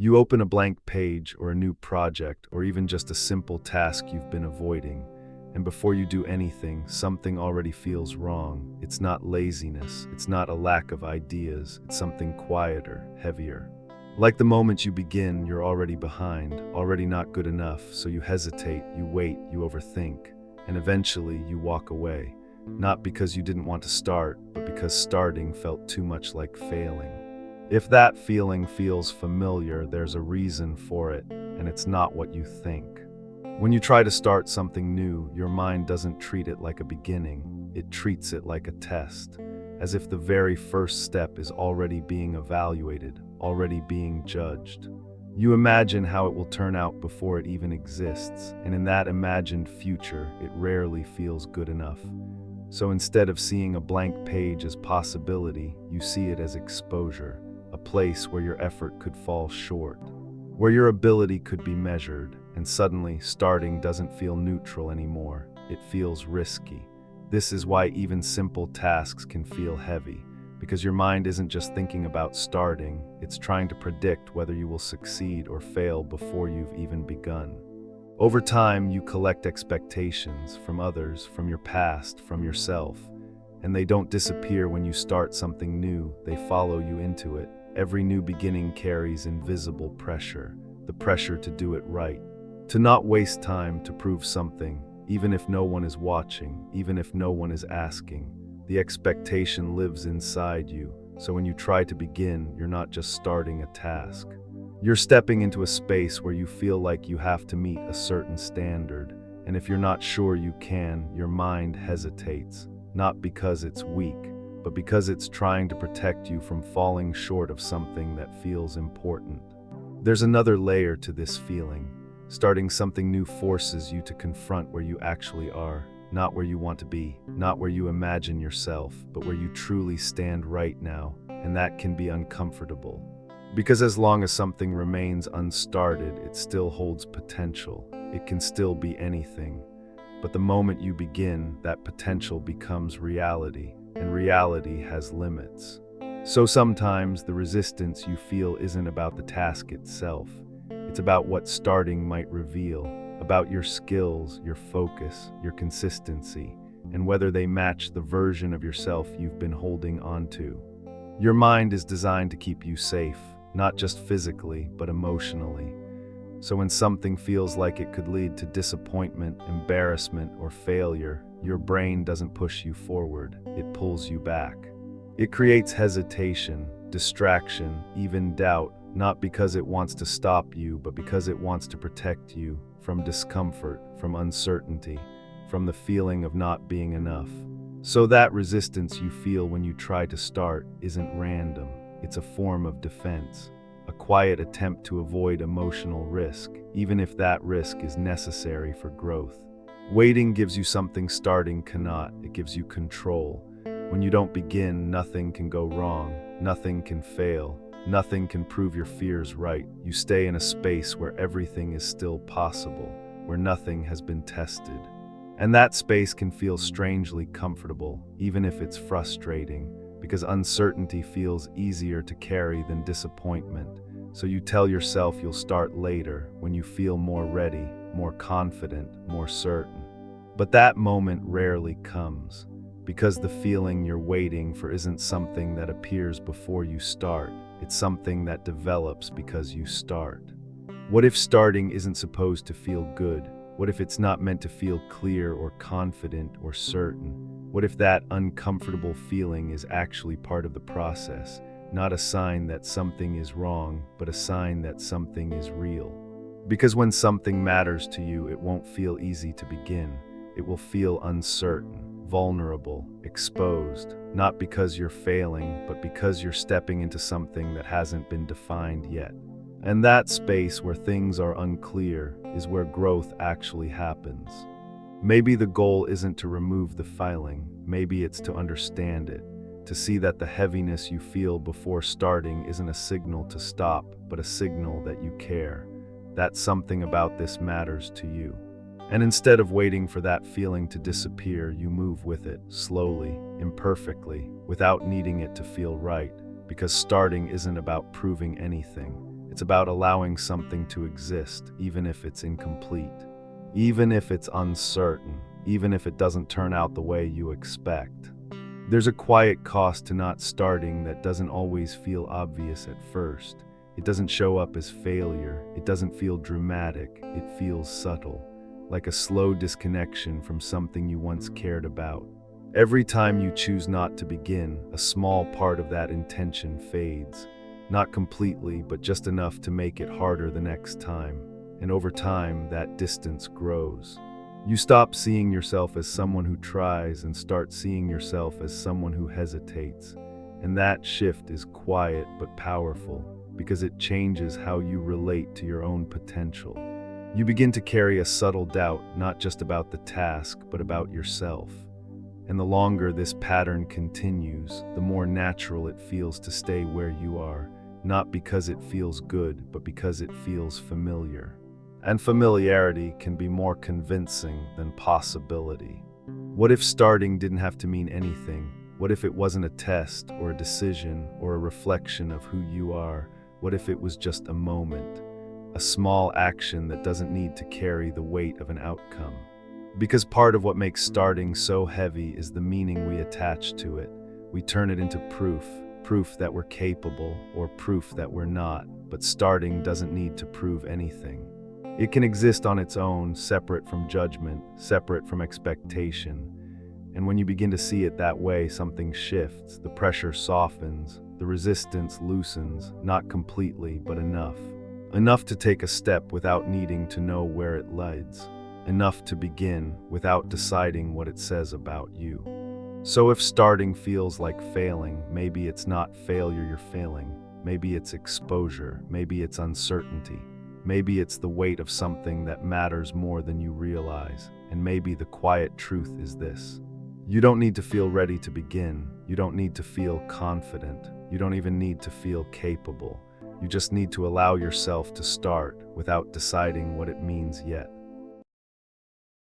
You open a blank page or a new project or even just a simple task you've been avoiding, and before you do anything, something already feels wrong. It's not laziness, it's not a lack of ideas, it's something quieter, heavier. Like the moment you begin, you're already behind, already not good enough, so you hesitate, you wait, you overthink, and eventually you walk away. Not because you didn't want to start, but because starting felt too much like failing. If that feeling feels familiar, there's a reason for it, and it's not what you think. When you try to start something new, your mind doesn't treat it like a beginning, it treats it like a test, as if the very first step is already being evaluated, already being judged. You imagine how it will turn out before it even exists, and in that imagined future, it rarely feels good enough. So instead of seeing a blank page as possibility, you see it as exposure, a place where your effort could fall short, where your ability could be measured, and suddenly starting doesn't feel neutral anymore. It feels risky. This is why even simple tasks can feel heavy, because your mind isn't just thinking about starting, it's trying to predict whether you will succeed or fail before you've even begun. Over time, you collect expectations from others, from your past, from yourself, and they don't disappear when you start something new, they follow you into it. Every new beginning carries invisible pressure, the pressure to do it right, to not waste time, to prove something, even if no one is watching, even if no one is asking. The expectation lives inside you, so when you try to begin, you're not just starting a task. You're stepping into a space where you feel like you have to meet a certain standard, and if you're not sure you can, your mind hesitates, not because it's weak, but because it's trying to protect you from falling short of something that feels important. There's another layer to this feeling. Starting something new forces you to confront where you actually are, not where you want to be, not where you imagine yourself, but where you truly stand right now, and that can be uncomfortable. Because as long as something remains unstarted, it still holds potential. It can still be anything. But the moment you begin, that potential becomes reality, and reality has limits. So sometimes the resistance you feel isn't about the task itself. It's about what starting might reveal, about your skills, your focus, your consistency, and whether they match the version of yourself you've been holding onto. Your mind is designed to keep you safe, not just physically, but emotionally. So when something feels like it could lead to disappointment, embarrassment, or failure, your brain doesn't push you forward, it pulls you back. It creates hesitation, distraction, even doubt, not because it wants to stop you, but because it wants to protect you from discomfort, from uncertainty, from the feeling of not being enough. So that resistance you feel when you try to start isn't random, it's a form of defense. A quiet attempt to avoid emotional risk, even if that risk is necessary for growth. Waiting gives you something starting cannot. It gives you control. When you don't begin, nothing can go wrong, nothing can fail, nothing can prove your fears right. You stay in a space where everything is still possible, where nothing has been tested. And that space can feel strangely comfortable, even if it's frustrating, because uncertainty feels easier to carry than disappointment. So you tell yourself you'll start later, when you feel more ready, more confident, more certain. But that moment rarely comes, because the feeling you're waiting for isn't something that appears before you start. It's something that develops because you start. What if starting isn't supposed to feel good? What if it's not meant to feel clear or confident or certain? What if that uncomfortable feeling is actually part of the process, not a sign that something is wrong, but a sign that something is real? Because when something matters to you, it won't feel easy to begin. It will feel uncertain, vulnerable, exposed, not because you're failing, but because you're stepping into something that hasn't been defined yet. And that space where things are unclear is where growth actually happens. Maybe the goal isn't to remove the feeling, maybe it's to understand it, to see that the heaviness you feel before starting isn't a signal to stop, but a signal that you care, that something about this matters to you. And instead of waiting for that feeling to disappear, you move with it, slowly, imperfectly, without needing it to feel right, because starting isn't about proving anything. It's about allowing something to exist, even if it's incomplete, even if it's uncertain, even if it doesn't turn out the way you expect. There's a quiet cost to not starting that doesn't always feel obvious at first. It doesn't show up as failure. It doesn't feel dramatic. It feels subtle, like a slow disconnection from something you once cared about. Every time you choose not to begin, a small part of that intention fades. Not completely, but just enough to make it harder the next time. And over time, that distance grows. You stop seeing yourself as someone who tries and start seeing yourself as someone who hesitates. And that shift is quiet but powerful, because it changes how you relate to your own potential. You begin to carry a subtle doubt, not just about the task, but about yourself. And the longer this pattern continues, the more natural it feels to stay where you are, not because it feels good, but because it feels familiar. And familiarity can be more convincing than possibility. What if starting didn't have to mean anything? What if it wasn't a test or a decision or a reflection of who you are? What if it was just a moment, a small action that doesn't need to carry the weight of an outcome? Because part of what makes starting so heavy is the meaning we attach to it. We turn it into proof that we're capable or proof that we're not. But starting doesn't need to prove anything. It can exist on its own, separate from judgment, separate from expectation. And when you begin to see it that way, something shifts. The pressure softens, the resistance loosens, not completely, but enough. Enough to take a step without needing to know where it leads. Enough to begin without deciding what it says about you. So if starting feels like failing, maybe it's not failure you're failing. Maybe it's exposure. Maybe it's uncertainty. Maybe it's the weight of something that matters more than you realize. And maybe the quiet truth is this: you don't need to feel ready to begin. You don't need to feel confident. You don't even need to feel capable. You just need to allow yourself to start without deciding what it means yet.